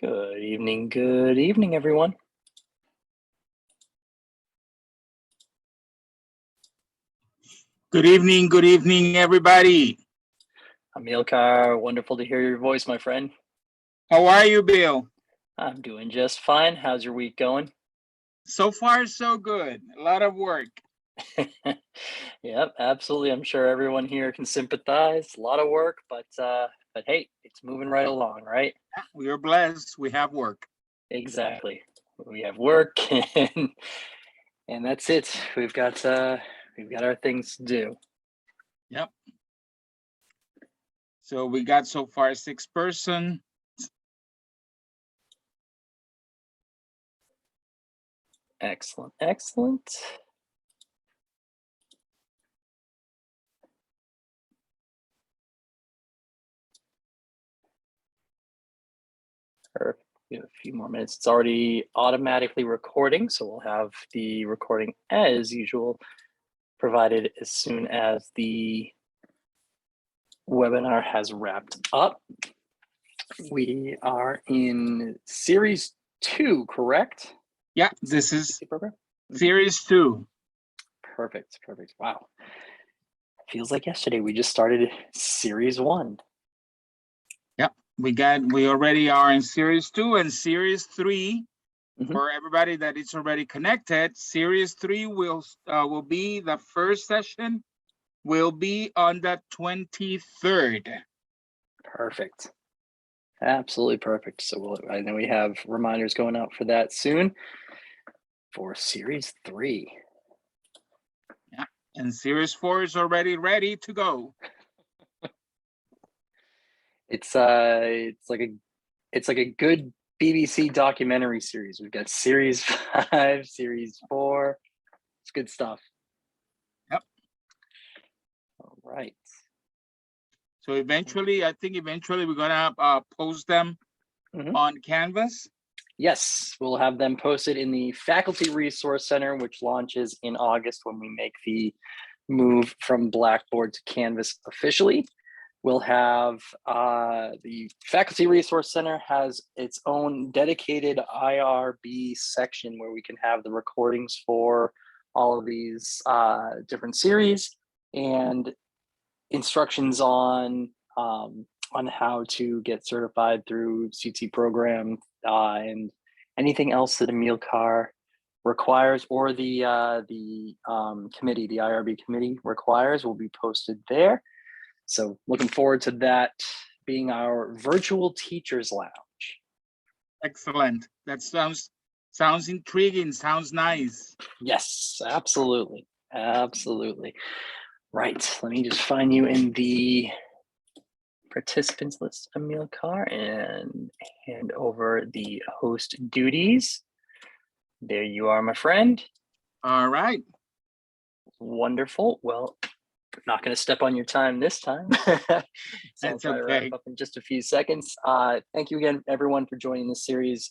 Good evening, everyone. Good evening, everybody. Amilcar, wonderful to hear your voice, my friend. How are you, Bill? I'm doing just fine. How's your week going? So far, so good. A lot of work. Yep, absolutely. I'm sure everyone here can sympathize. A lot of work, but hey, it's moving right along, right? We are blessed. We have work. Exactly. We have work and that's it. We've got our things to do. Yep. So we got so far 6 person. Excellent, excellent. A few more minutes. It's already automatically recording, so we'll have the recording as usual provided as soon as the webinar has wrapped up. We are in series 2, correct? Yeah, this is series 2. Perfect. Wow. Feels like yesterday we just started series 1. Yep, we already are in series 2 and series 3. For everybody that is already connected, series 3 will be the first session will be on the 23rd. Perfect. Absolutely perfect. So I know we have reminders going out for that soon for series 3. Yeah, and series 4 is already ready to go. It's like a good BBC documentary series. We've got series 5, series 4. It's good stuff. Yep. All right. So I think eventually we're gonna post them on Canvas. Yes, we'll have them posted in the Faculty Resource Center, which launches in August when we make the move from Blackboard to Canvas officially. We'll have the Faculty Resource Center has its own dedicated IRB section where we can have the recordings for all of these different series and instructions on how to get certified through CITI program and anything else that Amilcar requires or the committee, the IRB committee requires, will be posted there. So looking forward to that being our virtual teachers lounge. Excellent. That sounds intriguing. Sounds nice. Yes, absolutely. Right. Let me just find you in the participants list, Amilcar, and hand over the host duties. There you are, my friend. All right. Wonderful. Well, I'm not going to step on your time this time. So I'll try to wrap up in just a few seconds. Thank you again, everyone, for joining this series.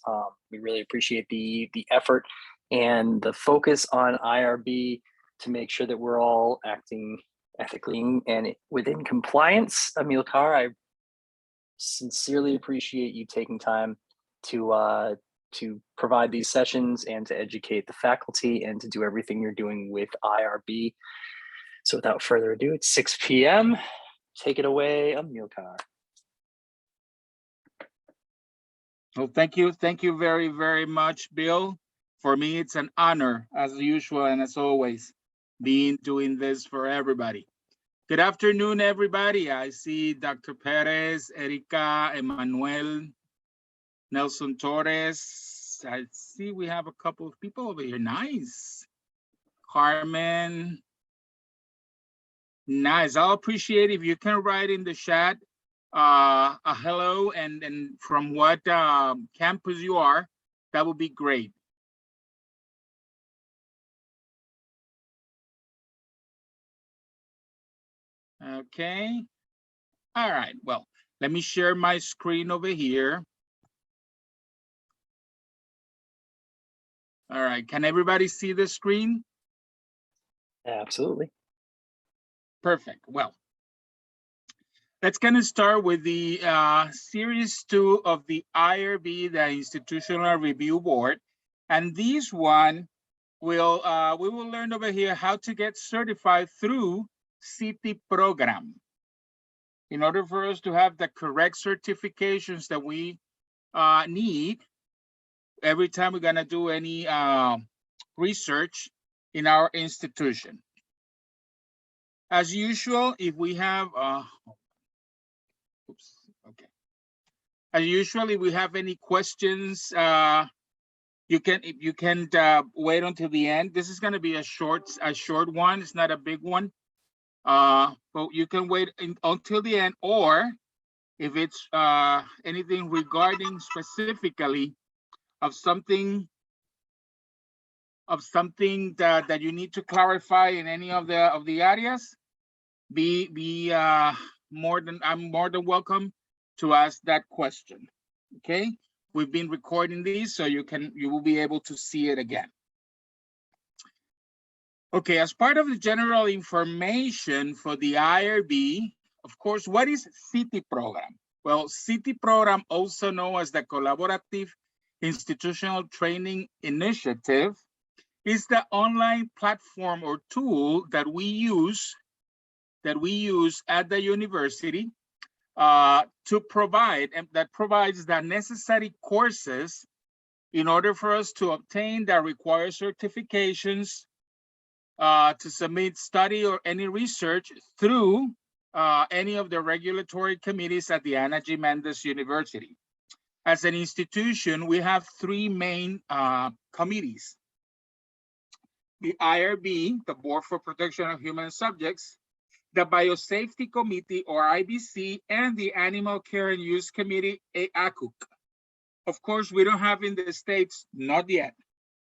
We really appreciate the effort and the focus on IRB to make sure that we're all acting ethically and within compliance. Amilcar, I sincerely appreciate you taking time to provide these sessions and to educate the faculty and to do everything you're doing with IRB. So without further ado, it's 6 p.m. Take it away, Amilcar. Well, thank you very, very much, Bill. For me, it's an honor, as usual and as always, doing this for everybody. Good afternoon, everybody. I see Dr. Perez, Erika, Emmanuel, Nelson Torres. I see we have a couple of people over here. Nice. Carmen. Nice. I'll appreciate if you can write in the chat a hello and from what campus you are. That would be great. Okay. All right. Well, let me share my screen over here. All right. Can everybody see the screen? Absolutely. Perfect. Well, Let's kind of start with the series 2 of the IRB, the Institutional Review Board. And this one will we will learn over here how to get certified through CITI program. In order for us to have the correct certifications that we need every time we're gonna do any research in our institution. As usual, if we have oops, okay. As usual, if we have any questions, you can wait until the end. This is going to be a short one. It's not a big one, but you can wait until the end. Or if it's anything regarding specifically of something that you need to clarify in any of the areas, I'm more than welcome to ask that question. Okay, we've been recording these, so you will be able to see it again. Okay, as part of the general information for the IRB, of course, what is CITI program? Well, CITI program, also known as the Collaborative Institutional Training Initiative, is the online platform or tool that we use at the university to provide, and that provides the necessary courses in order for us to obtain the required certifications to submit study or any research through any of the regulatory committees at the Ana G. Mendez University. As an institution, we have three main committees. The IRB, the Board for Protection of Human Subjects, the Biosafety Committee, or IBC, and the Animal Care and Use Committee, ACUC. Of course, we don't have in the States, not yet,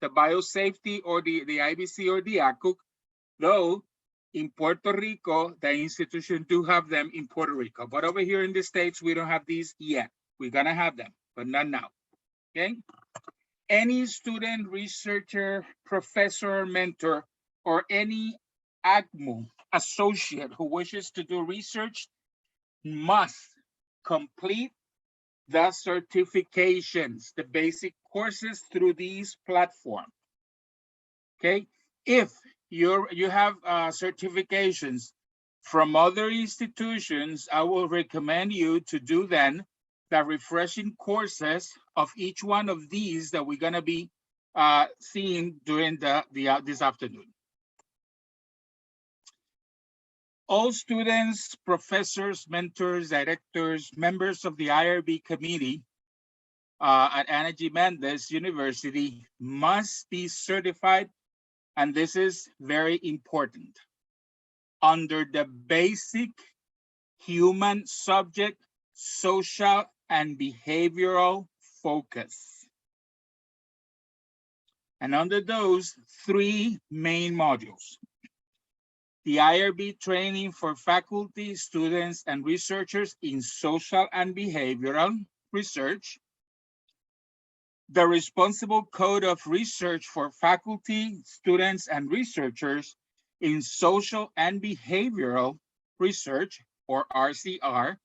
the Biosafety or the IBC or the ACUC, though in Puerto Rico, the institution do have them in Puerto Rico. But over here in the States, we don't have these yet. We're gonna have them, but not now, okay? Any student, researcher, professor, mentor, or any ACMU associate who wishes to do research must complete the certifications, the basic courses through these platforms. Okay, if you have certifications from other institutions, I will recommend you to do then the refreshing courses of each one of these that we're going to be seeing during this afternoon. All students, professors, mentors, directors, members of the IRB committee at Ana G. Mendez University must be certified, and this is very important, under the basic human subject, social, and behavioral focus. And under those three main modules: the IRB training for faculty, students, and researchers in social and behavioral research, the responsible code of research for faculty, students, and researchers in social and behavioral research, or RCR,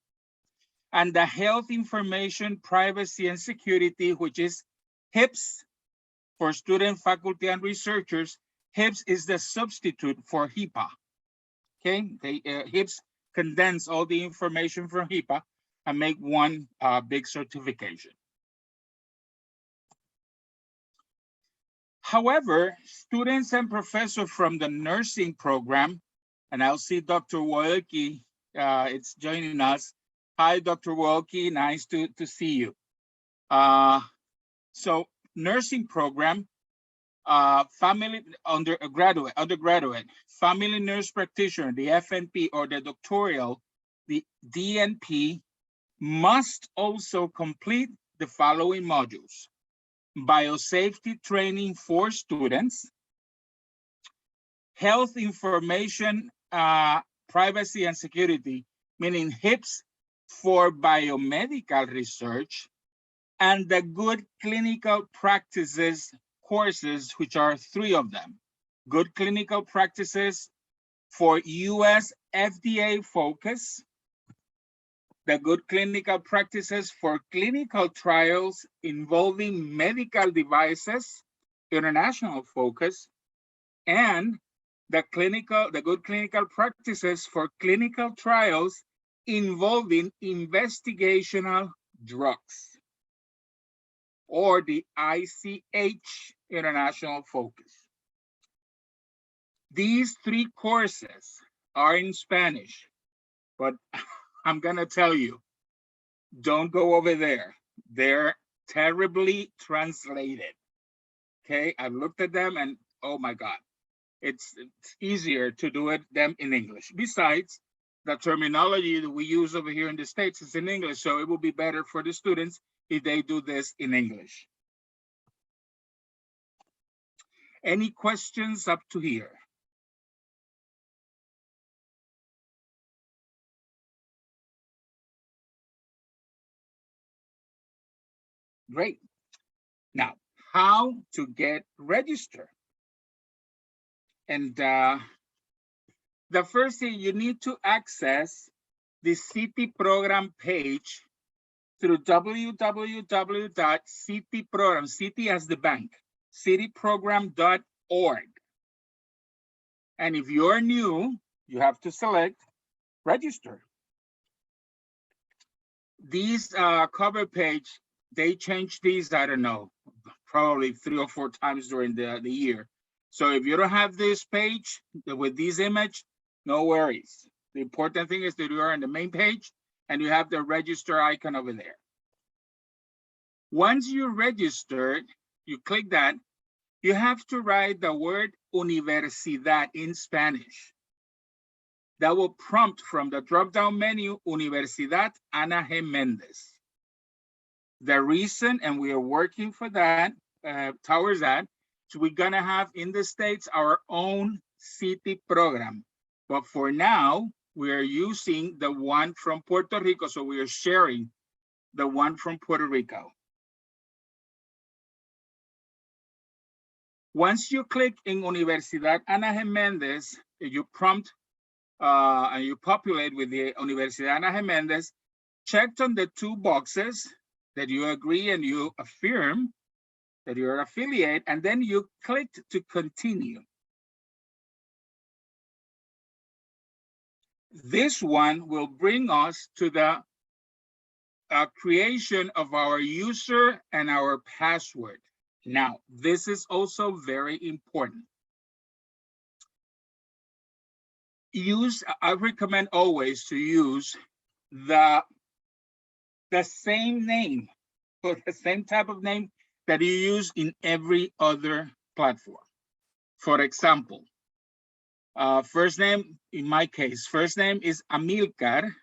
and the health information, privacy, and security, which is HIPS for student, faculty, and researchers. HIPS is the substitute for HIPAA. Okay, HIPS condense all the information from HIPAA and make one big certification. However, students and professors from the nursing program, and I'll see Dr. Woelke, it's joining us. Hi, Dr. Woelke, nice to see you. So nursing program, family undergraduate, family nurse practitioner, the FNP, or the doctoral, the DNP, must also complete the following modules: biosafety training for students, health information, privacy and security, meaning HIPS for biomedical research, and the good clinical practices courses, which are three of them: good clinical practices for US FDA focus, the good clinical practices for clinical trials involving medical devices, international focus, and the good clinical practices for clinical trials involving investigational drugs, or the ICH international focus. These 3 courses are in Spanish, but I'm gonna tell you, don't go over there. They're terribly translated. Okay, I've looked at them and oh my God, it's easier to do them in English. Besides, the terminology that we use over here in the States is in English, so it will be better for the students if they do this in English. Any questions up to here? Great. Now, how to get registered? And the first thing, you need to access the CITI program page through www.CITI program, CITI as the bank, citiprogram.org. And if you're new, you have to select register. These cover page, they changed these, I don't know, probably 3 or 4 times during the year. So if you don't have this page with this image, no worries. The important thing is that you are on the main page and you have the register icon over there. Once you registered, you click that, you have to write the word Universidad in Spanish. That will prompt from the drop-down menu, Universidad Ana G. Mendez. The reason, and we are working for that, towards that, so we're gonna have in the States our own CITI program. But for now, we are using the one from Puerto Rico, so we are sharing the one from Puerto Rico. Once you click in Universidad Ana G. Mendez, you prompt and you populate with the Universidad Ana G. Mendez, checked on the 2 boxes that you agree and you affirm that you're affiliate, and then you click to continue. This one will bring us to the creation of our user and our password. Now, this is also very important. I recommend always to use the same name, or the same type of name that you use in every other platform. For example, first name, in my case, first name is Amilcar,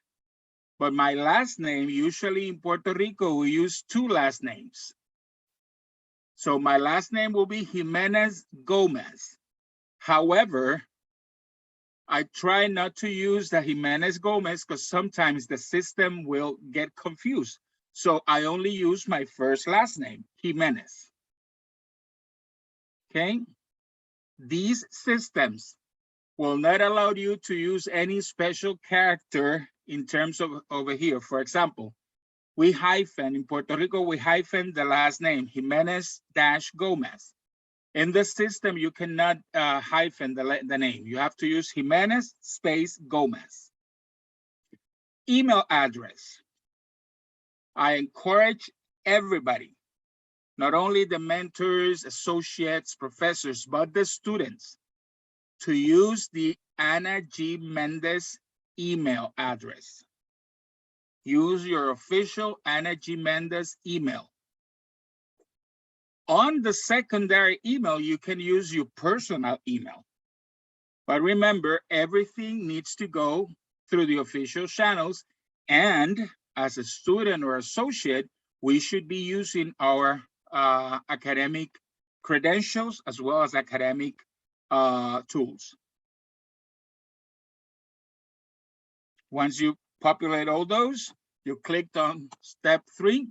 but my last name, usually in Puerto Rico, we use 2 last names. So my last name will be Jimenez Gomez. However, I try not to use the Jimenez Gomez because sometimes the system will get confused. So I only use my first last name, Jimenez. Okay? These systems will not allow you to use any special character in terms of over here. For example, we hyphen, in Puerto Rico, we hyphen the last name, Jimenez-Gomez. In the system, you cannot hyphen the name. You have to use Jimenez space Gomez. Email address. I encourage everybody, not only the mentors, associates, professors, but the students, to use the Ana G. Mendez email address. Use your official Ana G. Mendez email. On the secondary email, you can use your personal email. But remember, everything needs to go through the official channels. And as a student or associate, we should be using our academic credentials as well as academic tools. Once you populate all those, you clicked on step 3,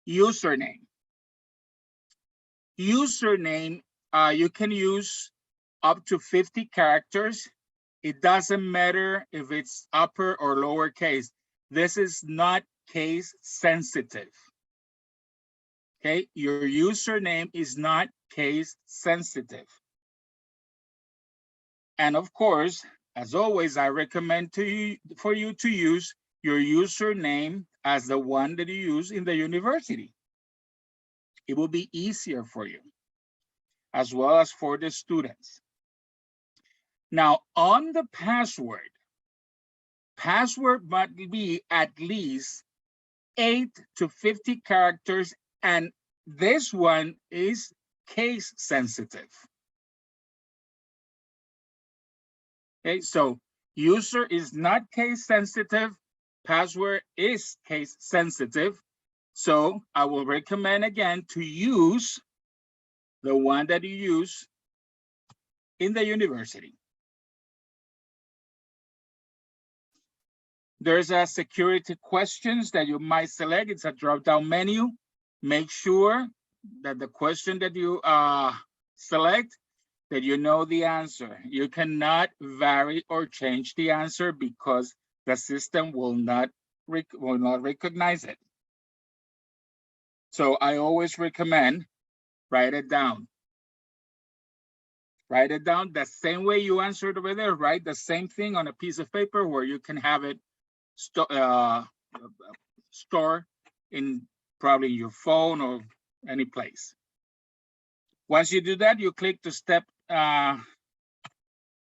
username. Username, you can use up to 50 characters. It doesn't matter if it's upper or lower case. this is not case sensitive. Okay, your username is not case sensitive. And of course, as always, I recommend for you to use your username as the one that you use in the university. It will be easier for you, as well as for the students. Now, on the password must be at least 8 to 50 characters, and this one is case sensitive. Okay, so user is not case sensitive, password is case sensitive. So I will recommend again to use the one that you use in the university. There's a security questions that you might select. It's a drop-down menu. Make sure that the question that you select, that you know the answer. You cannot vary or change the answer because the system will not recognize it. So I always recommend write it down. Write it down the same way you answered over there. Write the same thing on a piece of paper where you can have it store in probably your phone or any place. Once you do that, you click to step,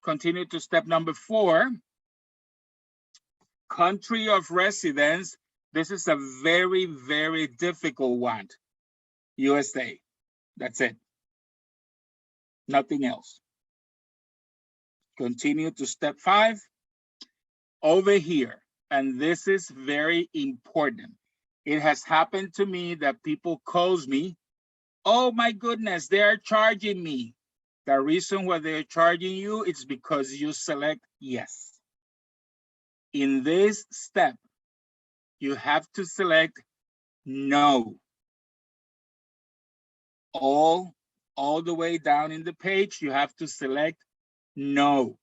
continue to step number 4, country of residence. This is a very, very difficult one. USA, that's it. Nothing else. Continue to step 5. Over here, and this is very important. It has happened to me that people calls me, oh my goodness, they are charging me. The reason why they're charging you is because you select yes. In this step, you have to select no. All the way down in the page, you have to select no.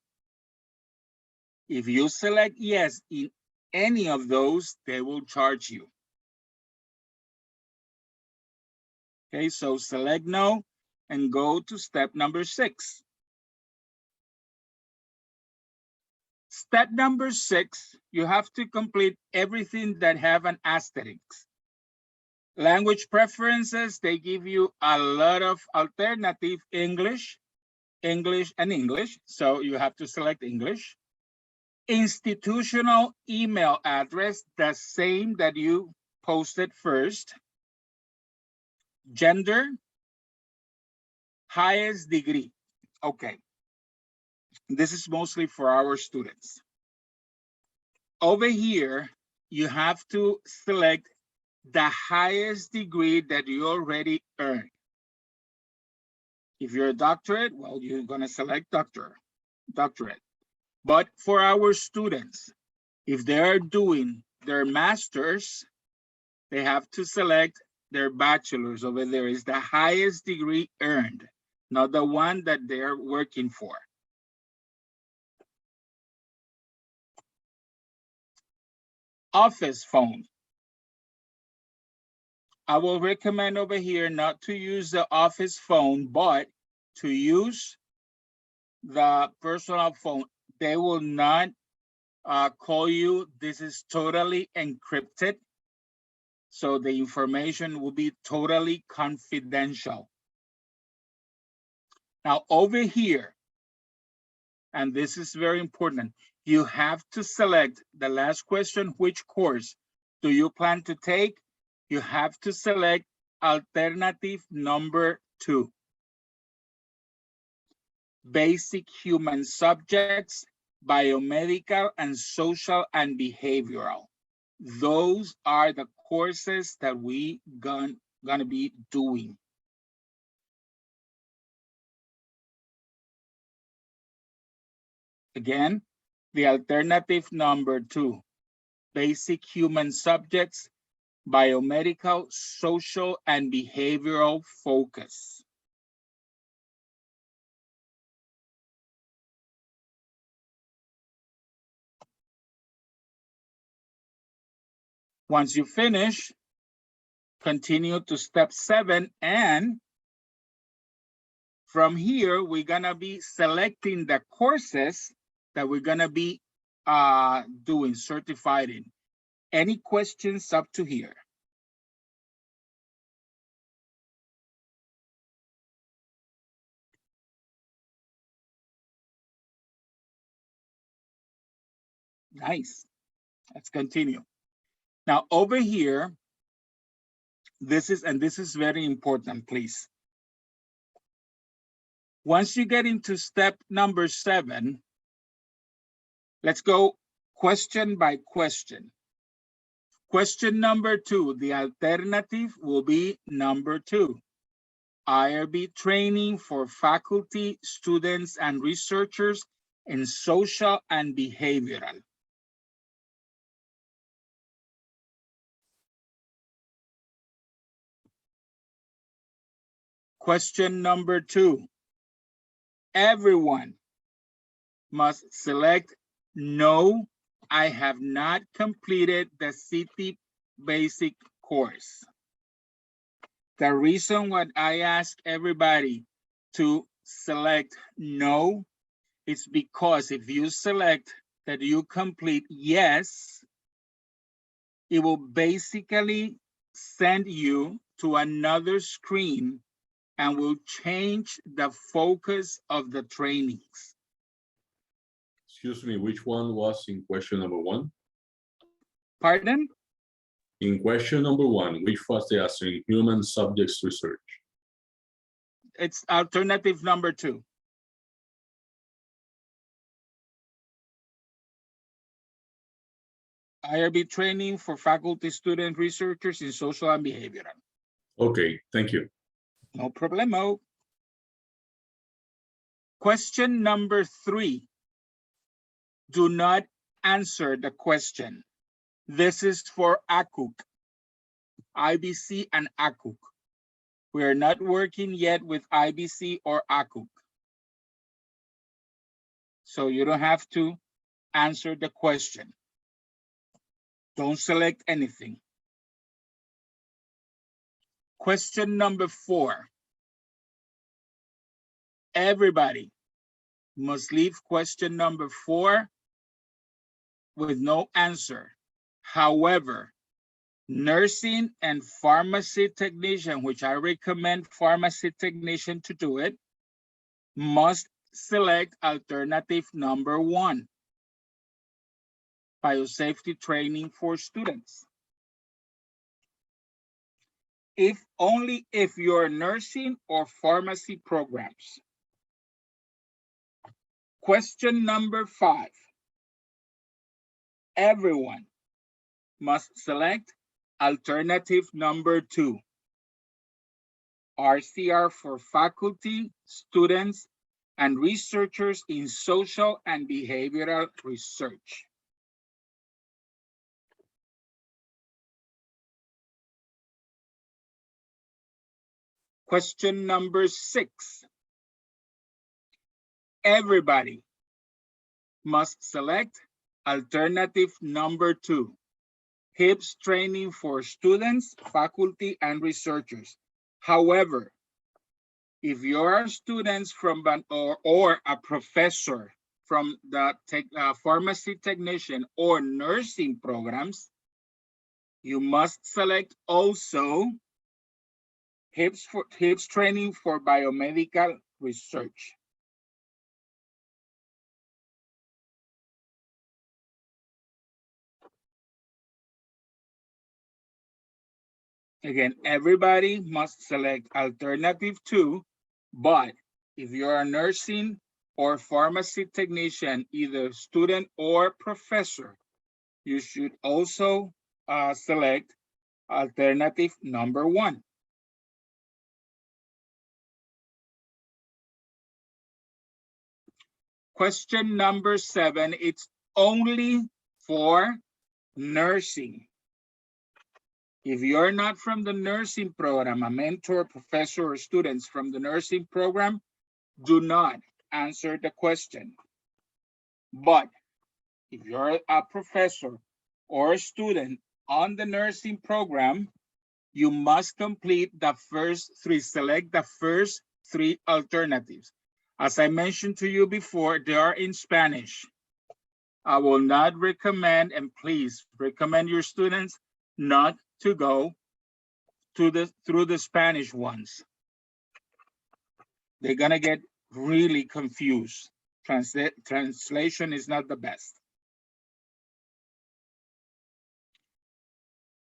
If you select yes in any of those, they will charge you. Okay, so select no and go to step number 6. Step number 6, you have to complete everything that have an asterisk. Language preferences, they give you a lot of alternative English, and English, so you have to select English. Institutional email address, the same that you posted first. Gender, highest degree. Okay, this is mostly for our students. Over here, you have to select the highest degree that you already earned. If you're a doctorate, well, you're gonna select doctorate. But for our students, if they're doing their master's, they have to select their bachelor's. Over there is the highest degree earned, not the one that they're working for. Office phone. I will recommend over here not to use the office phone, but to use the personal phone. They will not call you. This is totally encrypted. So the information will be totally confidential. Now over here, and this is very important, you have to select the last question, which course do you plan to take? You have to select alternative number 2. Basic human subjects, biomedical, and social and behavioral. Those are the courses that we gonna be doing. Again, the alternative number 2, basic human subjects, biomedical, social, and behavioral focus. Once you finish, continue to step 7, and from here, we're gonna be selecting the courses that we're gonna be doing certified in. Any questions up to here? Nice. Let's continue. Now over here, this is very important, please. Once you get into step number 7, let's go question by question. Question number 2, the alternative will be number 2. IRB training for faculty, students, and researchers in social and behavioral. Question number 2, everyone must select no, I have not completed the CITI basic course. The reason why I ask everybody to select no is because if you select that you complete yes, it will basically send you to another screen and will change the focus of the trainings. Excuse me, which one was in question number 1? Pardon? In question number 1, which was the answer in human subjects research? It's alternative number 2. IRB training for faculty, student, researchers in social and behavioral. Okay, thank you. No problemo. Question number 3. Do not answer the question. This is for ACUC, IBC and ACUC. We are not working yet with IBC or ACUC. So you don't have to answer the question. Don't select anything. Question number 4. Everybody must leave question number 4 with no answer. However, nursing and pharmacy technician, which I recommend pharmacy technician to do it, must select alternative number 1. Biosafety training for students. Only if you're nursing or pharmacy programs. Question number 5. Everyone must select alternative number 2. RCR for faculty, students, and researchers in social and behavioral research. Question number 6. Everybody must select alternative number 2. HIPS training for students, faculty, and researchers. However, if you are students from or a professor from the pharmacy technician or nursing programs, you must select also HIPS training for biomedical research. Again, everybody must select alternative 2, but if you're a nursing or pharmacy technician, either student or professor, you should also select alternative number 1. Question number 7, it's only for nursing. If you're not from the nursing program, a mentor, professor, or students from the nursing program, do not answer the question. But if you're a professor or a student on the nursing program, you must complete the first three, select the first three alternatives. As I mentioned to you before, they are in Spanish. I will not recommend, and please recommend your students not to go through the Spanish ones. They're gonna get really confused. Translation is not the best.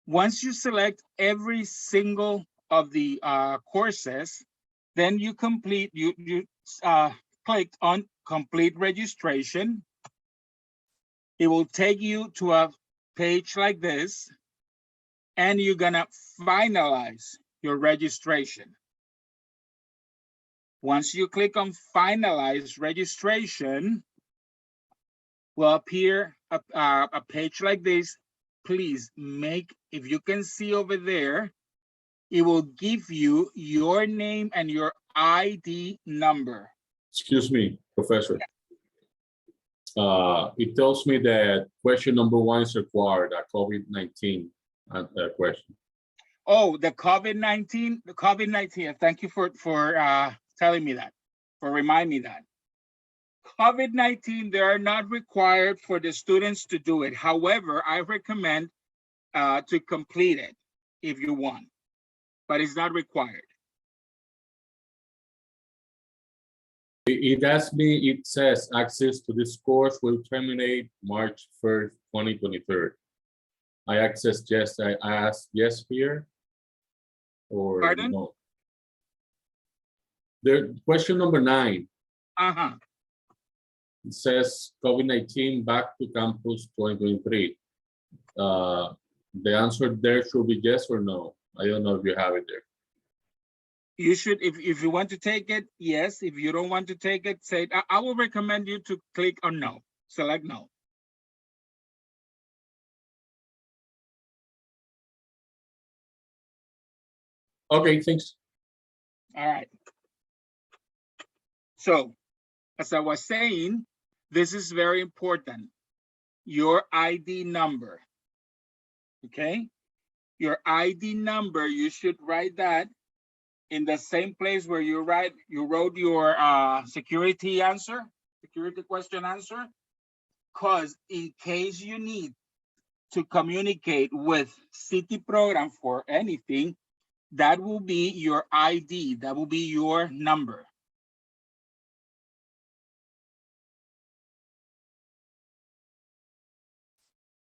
Once you select every single of the courses, then you clicked on complete registration. It will take you to a page like this, and you're gonna finalize your registration. Once you click on finalize registration, will appear a page like this. Please make, if you can see over there, it will give you your name and your ID number. Excuse me, Professor. It tells me that question number 1 is required, a COVID-19 question. Oh, the COVID-19, thank you for telling me that, for reminding me that. COVID-19, they are not required for the students to do it. However, I recommend to complete it if you want, but it's not required. It asks me, it says access to this course will terminate March 1st, 2023. I access yes, I ask yes here, or Pardon? no? The question number 9. It says COVID-19 back to campus 2023. The answer there should be yes or no. I don't know if you have it there. You should, if you want to take it, yes. If you don't want to take it, say, I will recommend you to click on no, select no. Okay, thanks. All right. So, as I was saying, this is very important. Your ID number, okay? Your ID number, you should write that in the same place where you wrote your security question answer, because in case you need to communicate with CITI program for anything, that will be your ID, that will be your number.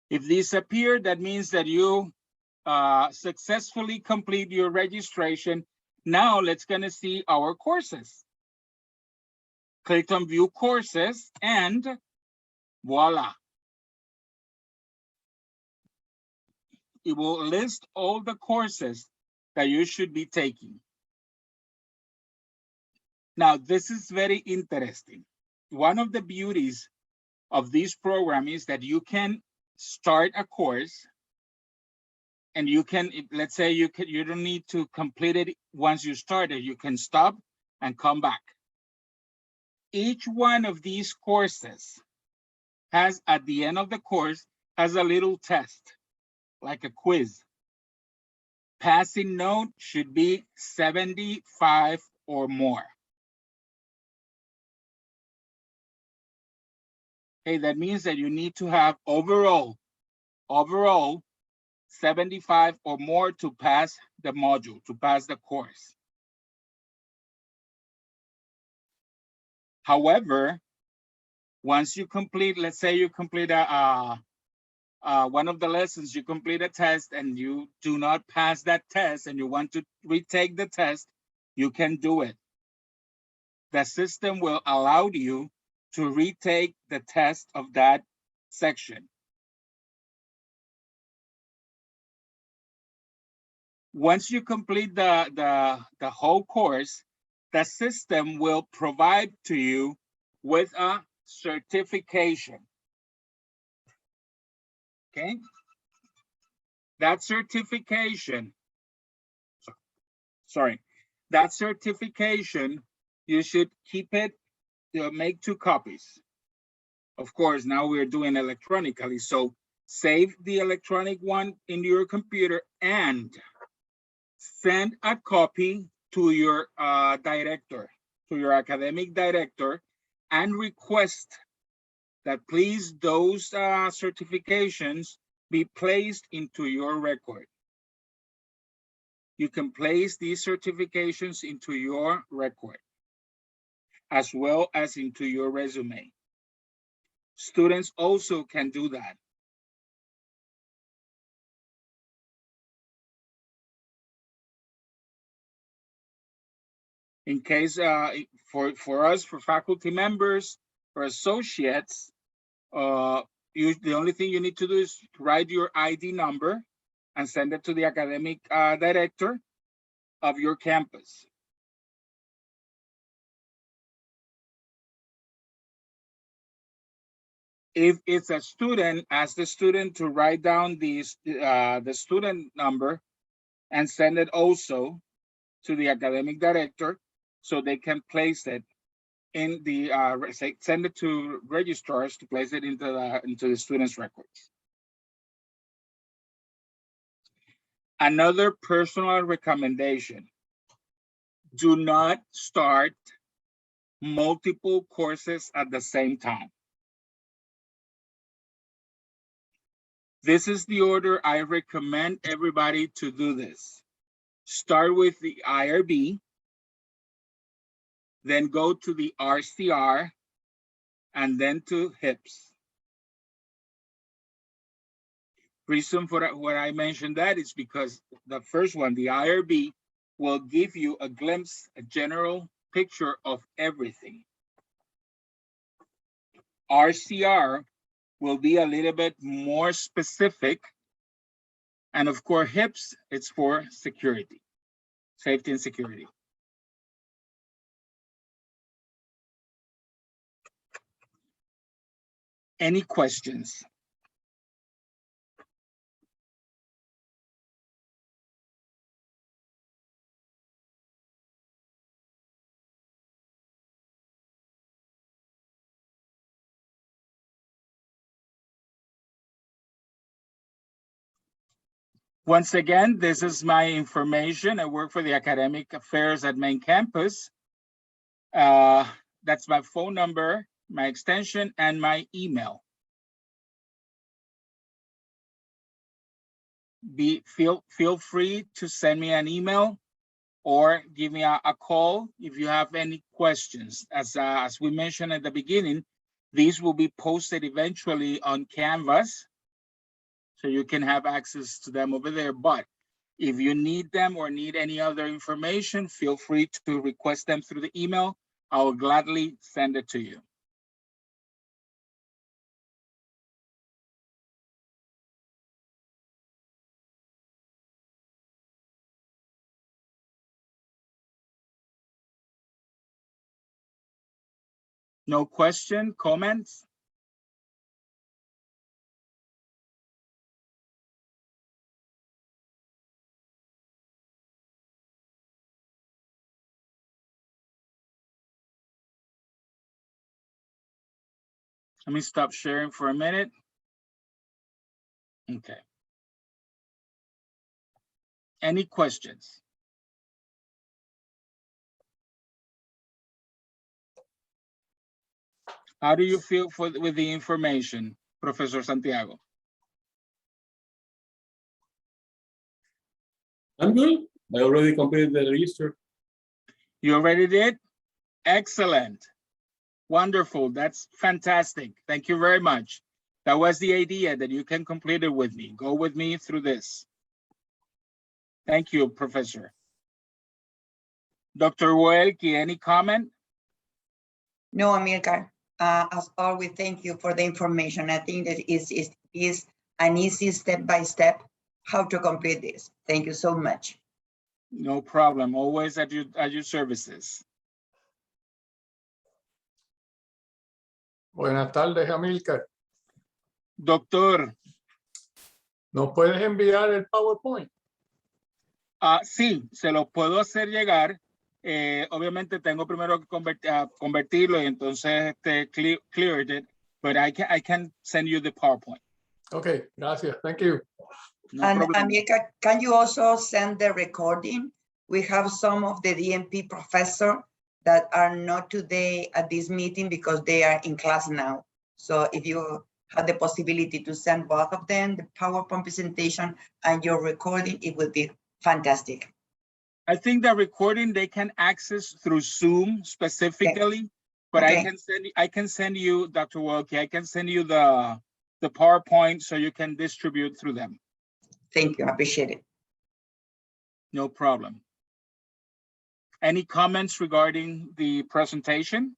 If these appear, that means that you successfully complete your registration. Now let's gonna see our courses. Click on view courses and voila. It will list all the courses that you should be taking. Now, this is very interesting. One of the beauties of this program is that you can start a course and you can, let's say you don't need to complete it once you start it, you can stop and come back. Each one of these courses has, at the end of the course, has a little test, like a quiz. Passing note should be 75 or more. Okay, that means that you need to have overall 75 or more to pass the module, to pass the course. However, once you complete, let's say you complete one of the lessons, you complete a test and you do not pass that test and you want to retake the test, you can do it. The system will allow you to retake the test of that section. Once you complete the whole course, the system will provide to you with a certification. Okay? That certification, that certification, you should keep it, make 2 copies. Of course, now we're doing electronically, so save the electronic one in your computer and send a copy to your director, to your academic director, and request that please those certifications be placed into your record. You can place these certifications into your record, as well as into your resume. Students also can do that. In case, for us, for faculty members or associates, the only thing you need to do is write your ID number and send it to the academic director of your campus. If it's a student, ask the student to write down the student number and send it also to the academic director so they can place it in the, send it to registrars to place it into the student's records. Another personal recommendation: do not start multiple courses at the same time. This is the order I recommend everybody to do this. Start with the IRB, then go to the RCR, and then to HIPS. Reason for that, what I mentioned that is because the first one, the IRB, will give you a glimpse, a general picture of everything. RCR will be a little bit more specific. And of course, HIPS, it's for security, safety and security. Any questions? Once again, this is my information. I work for the academic affairs at main campus. That's my phone number, my extension, and my email. Feel free to send me an email or give me a call if you have any questions. As we mentioned at the beginning, these will be posted eventually on Canvas, so you can have access to them over there. But if you need them or need any other information, feel free to request them through the email. I will gladly send it to you. No question, comments? Let me stop sharing for a minute. Okay. Any questions? How do you feel with the information, Professor Santiago? I'm good. I already completed the register. You already did? Excellent. Wonderful. That's fantastic. Thank you very much. That was the idea, that you can complete it with me. Go with me through this. Thank you, Professor. Dr. Welke, any comment? No, Amilcar. As always, thank you for the information. I think that is an easy step-by-step how to complete this. Thank you so much. No problem. Always at your services. Buenas tardes, Amilcar. Doctor. ¿Nos puedes enviar el PowerPoint? Sí, se lo puedo hacer llegar. Obviamente tengo primero que convertirlo y entonces clear it, but I can send you the PowerPoint. Okay, gracias. Thank you. No And problem. Amica, can you also send the recording? We have some of the DMP professor that are not today at this meeting because they are in class now. So if you have the possibility to send both of them, the PowerPoint presentation and your recording, it would be fantastic. I think the recording they can access through Zoom specifically, but Okay. I can send you, Dr. Wilkie, I can send you the PowerPoint so you can distribute through them. Thank you, I appreciate it. No problem. Any comments regarding the presentation?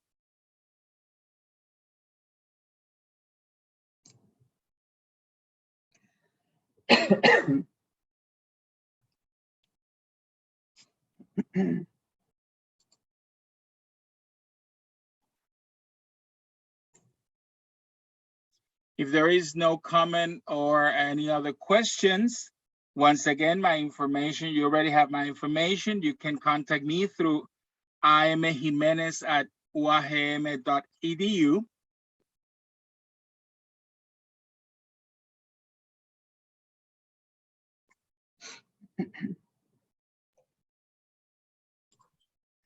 If there is no comment or any other questions, once again, my information, you already have my information. You can contact me through imjimenez@uagm.edu.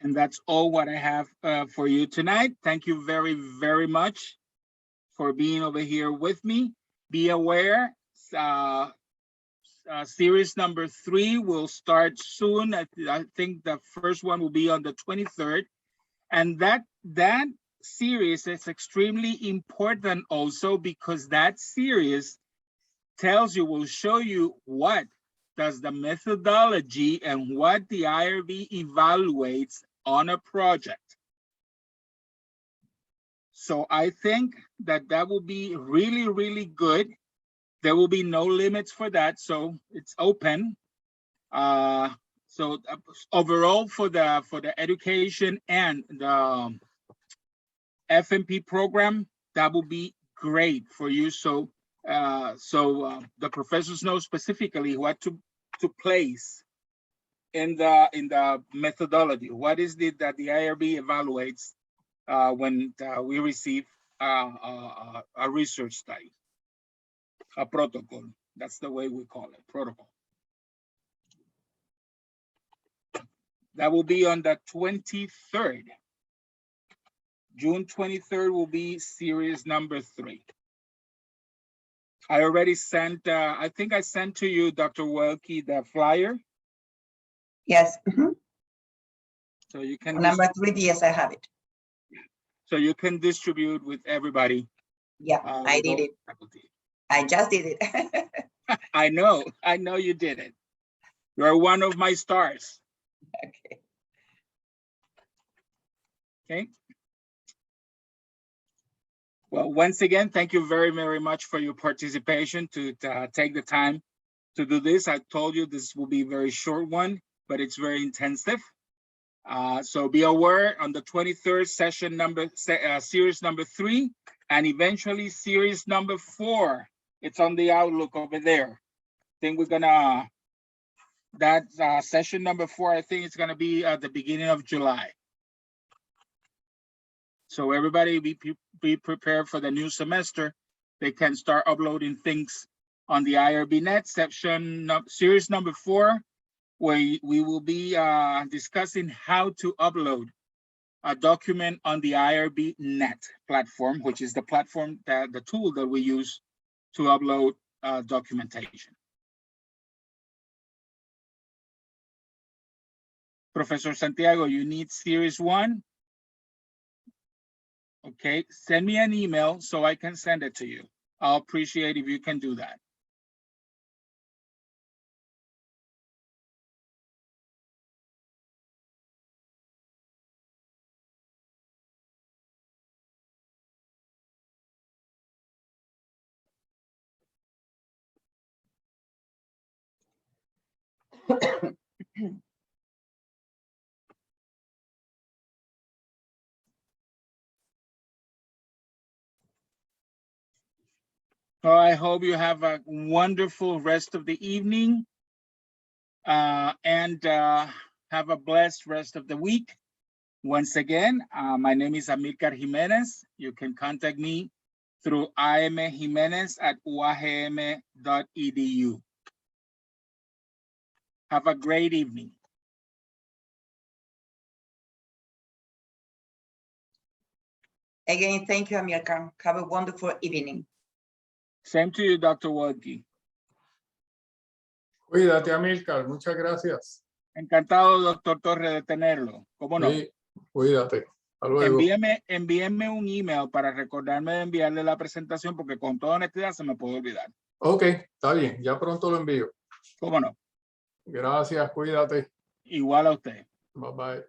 And that's all what I have for you tonight. Thank you very, very much for being over here with me. Be aware, series number 3 will start soon. I think the first one will be on the 23rd. And that series is extremely important also because that series will show you what does the methodology and what the IRB evaluates on a project. So I think that will be really, really good. There will be no limits for that, so it's open. So overall for the education and the FMP program, that will be great for you. So the professors know specifically what to place in the methodology. What is it that the IRB evaluates when we receive a research study, a protocol. That's the way we call it, protocol. That will be on the 23rd. June 23rd will be series number 3. I already sent, I think I sent to you, Dr. Welke, the flyer. Yes. So you can Number 3, yes, I have it. So you can distribute with everybody. Yeah, I did it. Faculty. I just did it. I know you did it. You're one of my stars. Okay. Okay. Well, once again, thank you very, very much for your participation to take the time to do this. I told you this will be a very short one, but it's very intensive. So be aware on the 23rd session series number 3, and eventually series number 4. It's on the Outlook over there. I think we're gonna, that session number 4, I think it's gonna be at the beginning of July. So everybody be prepared for the new semester. They can start uploading things on the IRB net section, series number 4, where we will be discussing how to upload a document on the IRB net platform, which is the platform, the tool that we use to upload documentation. Professor Santiago, you need series 1? Okay, send me an email so I can send it to you. I'll appreciate if you can do that. So I hope you have a wonderful rest of the evening and have a blessed rest of the week. Once again, my name is Amilcar Jimenez. You can contact me through amjimenez@uagm.edu. Have a great evening. Again, thank you, Amilcar. Have a wonderful evening. Same to you, Dr. Wadke. Cuídate, Amilcar. Muchas gracias. Encantado, doctor Torres, de tenerlo. ¿Cómo no? Sí, cuídate. Hasta luego. Envíeme un email para recordarme de enviarle la presentación porque con toda honestidad se me puede olvidar. Ok, está bien. Ya pronto lo envío. ¿Cómo no? Gracias, cuídate. Igual a usted. Bye bye.